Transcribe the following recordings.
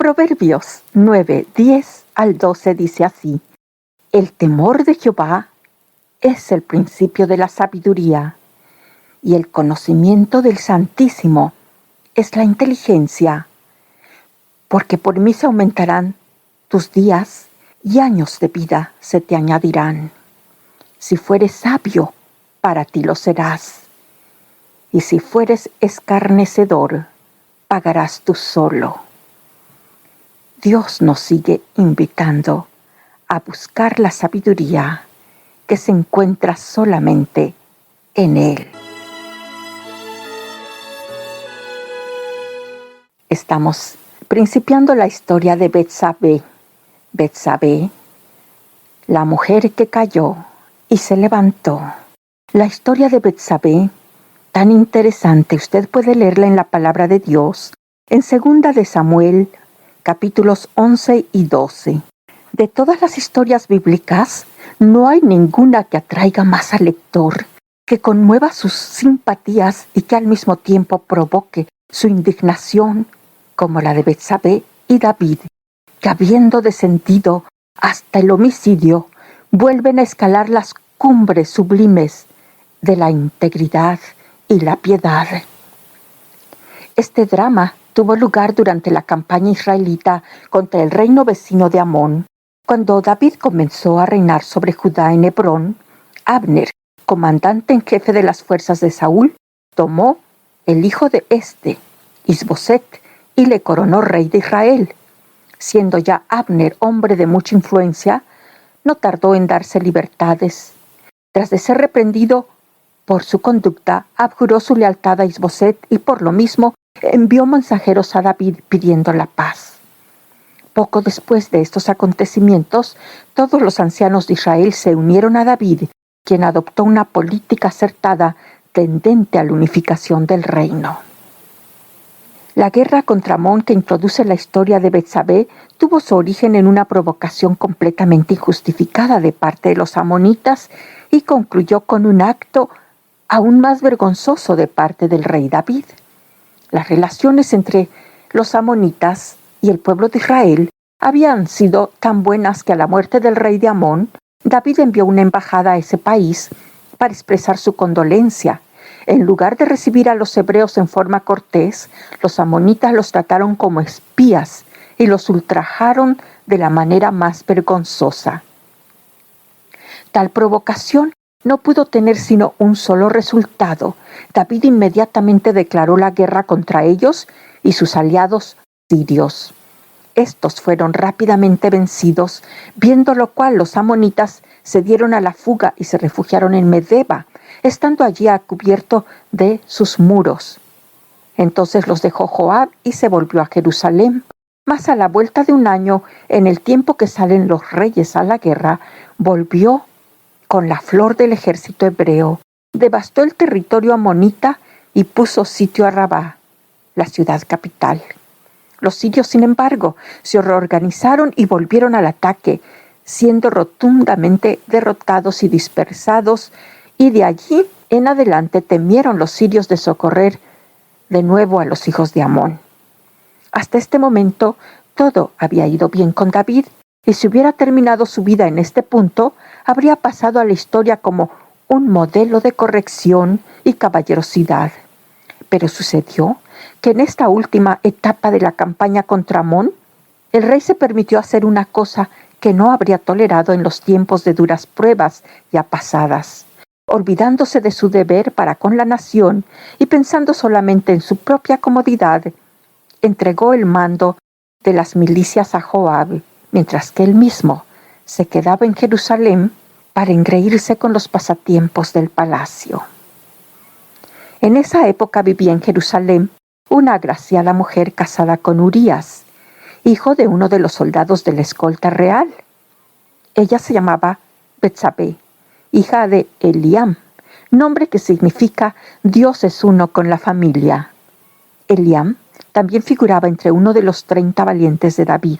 Proverbios 9, 10 al 12 dice así: El temor de Jehová es el principio de la sabiduría, y el conocimiento del Santísimo es la inteligencia, porque por mí se aumentarán tus días y años de vida se te añadirán. Si fueres sabio, para ti lo serás, y si fueres escarnecedor, pagarás tú solo. Dios nos sigue invitando a buscar la sabiduría que se encuentra solamente en Él. Estamos principiando la historia de Betsabé. Betsabé, la mujer que cayó y se levantó. La historia de Betsabé, tan interesante, usted puede leerla en la palabra de Dios, en 2 de Samuel, capítulos 11 y 12. De todas las historias bíblicas, no hay ninguna que atraiga más al lector, que conmueva sus simpatías y que al mismo tiempo provoque su indignación, como la de Betsabé y David, que habiendo descendido hasta el homicidio, vuelven a escalar las cumbres sublimes de la integridad y la piedad. Este drama tuvo lugar durante la campaña israelita contra el reino vecino de Amón. Cuando David comenzó a reinar sobre Judá en Hebrón, Abner, comandante en jefe de las fuerzas de Saúl, tomó el hijo de Isboset, y le coronó rey de Israel. Siendo ya Abner hombre de mucha influencia, no tardó en darse libertades. Tras de ser reprendido por su conducta, abjuró su lealtad a Isboset y por lo mismo envió mensajeros a David pidiendo la paz. Poco después de estos acontecimientos, todos los ancianos de Israel se unieron a David, quien adoptó una política acertada tendente a la unificación del reino. La guerra contra Amón que introduce la historia de Betsabé tuvo su origen en una provocación completamente injustificada de parte de los amonitas y concluyó con un acto aún más vergonzoso de parte del rey David. Las relaciones entre los amonitas y el pueblo de Israel habían sido tan buenas que a la muerte del rey de Amón, David envió una embajada a ese país para expresar su condolencia. En lugar de recibir a los hebreos en forma cortés, los amonitas los trataron como espías y los ultrajaron de la manera más vergonzosa. Tal provocación no pudo tener sino un solo resultado. David inmediatamente declaró la guerra contra ellos y sus aliados sirios. Estos fueron rápidamente vencidos, viendo lo cual los amonitas se dieron a la fuga y se refugiaron en Medeba, estando allí a cubierto de sus muros. Entonces los dejó Joab y se volvió a Jerusalén. Mas a la vuelta de un año, en el tiempo que salen los reyes a la guerra, volvió con la flor del ejército hebreo, devastó el territorio amonita y puso sitio a Rabá, la ciudad capital. Los sirios, sin embargo, se reorganizaron y volvieron al ataque, siendo rotundamente derrotados y dispersados, y de allí en adelante temieron los sirios de socorrer de nuevo a los hijos de Amón. Hasta este momento todo había ido bien con David, y si hubiera terminado su vida en este punto, habría pasado a la historia como un modelo de corrección y caballerosidad. Pero sucedió que en esta última etapa de la campaña contra Amón, el rey se permitió hacer una cosa que no habría tolerado en los tiempos de duras pruebas ya pasadas. Olvidándose de su deber para con la nación y pensando solamente en su propia comodidad, entregó el mando de las milicias a Joab, mientras que él mismo se quedaba en Jerusalén para engreírse con los pasatiempos del palacio. En esa época vivía en Jerusalén una agraciada mujer casada con Urías, hijo de uno de los soldados de la escolta real. Ella se llamaba Betsabé, hija de Eliam, nombre que significa Dios es uno con la familia. Eliam también figuraba entre uno de los 30 valientes de David.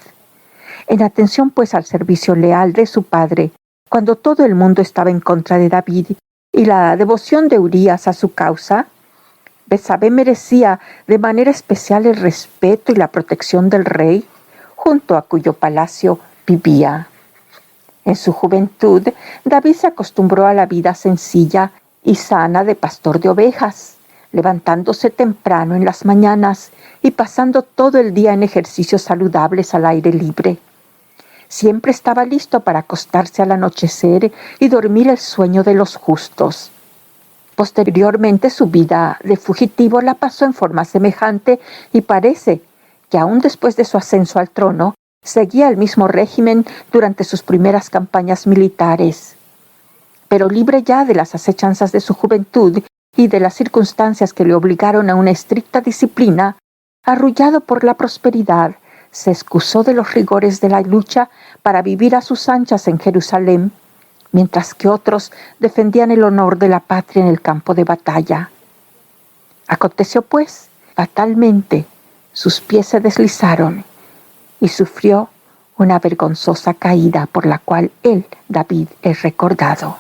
En atención pues al servicio leal de su padre, cuando todo el mundo estaba en contra de David, y la devoción de Urías a su causa, Betsabé merecía de manera especial el respeto y la protección del rey, junto a cuyo palacio vivía. En su juventud, David se acostumbró a la vida sencilla y sana de pastor de ovejas, levantándose temprano en las mañanas y pasando todo el día en ejercicios saludables al aire libre. Siempre estaba listo para acostarse al anochecer y dormir el sueño de los justos. Posteriormente su vida de fugitivo la pasó en forma semejante y parece que aún después de su ascenso al trono, seguía el mismo régimen durante sus primeras campañas militares. Pero libre ya de las acechanzas de su juventud y de las circunstancias que le obligaron a una estricta disciplina, arrullado por la prosperidad, se excusó de los rigores de la lucha para vivir a sus anchas en Jerusalén, mientras que otros defendían el honor de la patria en el campo de batalla. Aconteció pues, fatalmente, sus pies se deslizaron y sufrió una vergonzosa caída por la cual él, David, es recordado.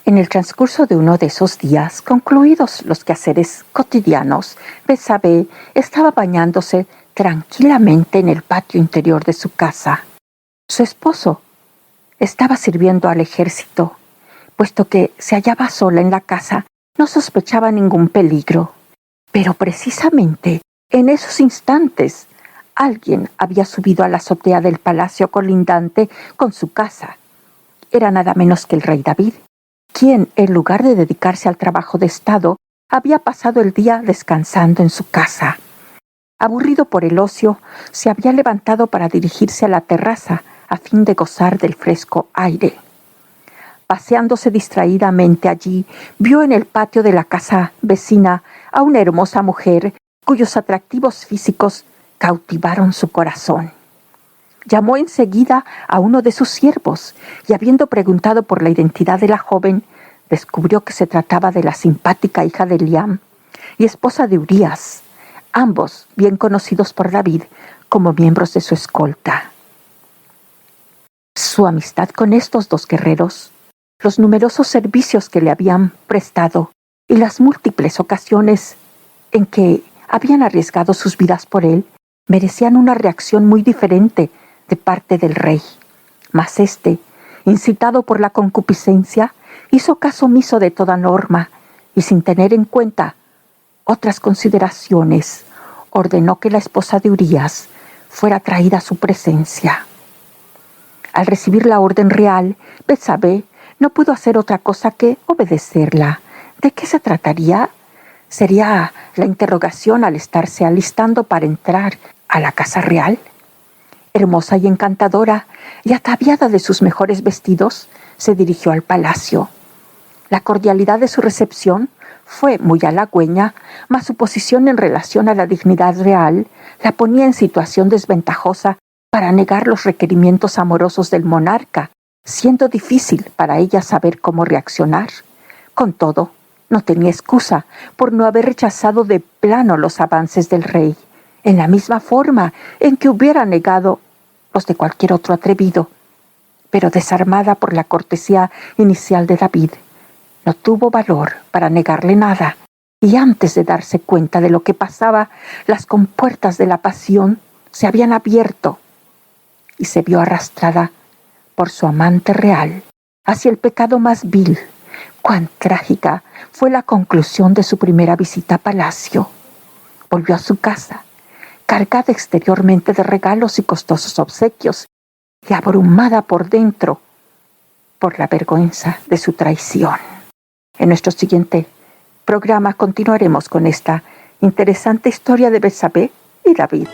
En el transcurso de uno de esos días, concluidos los quehaceres cotidianos, Betsabé estaba bañándose tranquilamente en el patio interior de su casa. Su esposo estaba sirviendo al ejército. Puesto que se hallaba sola en la casa, no sospechaba ningún peligro. Pero precisamente en esos instantes, alguien había subido a la azotea del palacio colindante con su casa. Era nada menos que el rey David, quien, en lugar de dedicarse al trabajo de Estado, había pasado el día descansando en su casa. Aburrido por el ocio, se había levantado para dirigirse a la terraza a fin de gozar del fresco aire. Paseándose distraídamente allí, vio en el patio de la casa vecina a una hermosa mujer cuyos atractivos físicos cautivaron su corazón. Llamó enseguida a uno de sus siervos y, habiendo preguntado por la identidad de la joven, descubrió que se trataba de la simpática hija de Eliam y esposa de Urías, ambos bien conocidos por David como miembros de su escolta. Su amistad con estos dos guerreros, los numerosos servicios que le habían prestado y las múltiples ocasiones en que habían arriesgado sus vidas por él, merecían una reacción muy diferente de parte del rey. Mas éste, incitado por la concupiscencia, hizo caso omiso de toda norma y, sin tener en cuenta otras consideraciones, ordenó que la esposa de Urías fuera traída a su presencia. Al recibir la orden real, Betsabé no pudo hacer otra cosa que obedecerla. ¿De qué se trataría? ¿Sería la interrogación al estarse alistando para entrar a la casa real? Hermosa y encantadora, y ataviada de sus mejores vestidos, se dirigió al palacio. La cordialidad de su recepción fue muy halagüeña, mas su posición en relación a la dignidad real la ponía en situación desventajosa para negar los requerimientos amorosos del monarca, siendo difícil para ella saber cómo reaccionar. Con todo, no tenía excusa por no haber rechazado de plano los avances del rey, en la misma forma en que hubiera negado los de cualquier otro atrevido. Pero desarmada por la cortesía inicial de David, no tuvo valor para negarle nada, y antes de darse cuenta de lo que pasaba, las compuertas de la pasión se habían abierto y se vio arrastrada por su amante real hacia el pecado más vil. Cuán trágica fue la conclusión de su primera visita a palacio. Volvió a su casa, cargada exteriormente de regalos y costosos obsequios, y abrumada por dentro por la vergüenza de su traición. En nuestro siguiente programa continuaremos con esta interesante historia de Betsabé y David.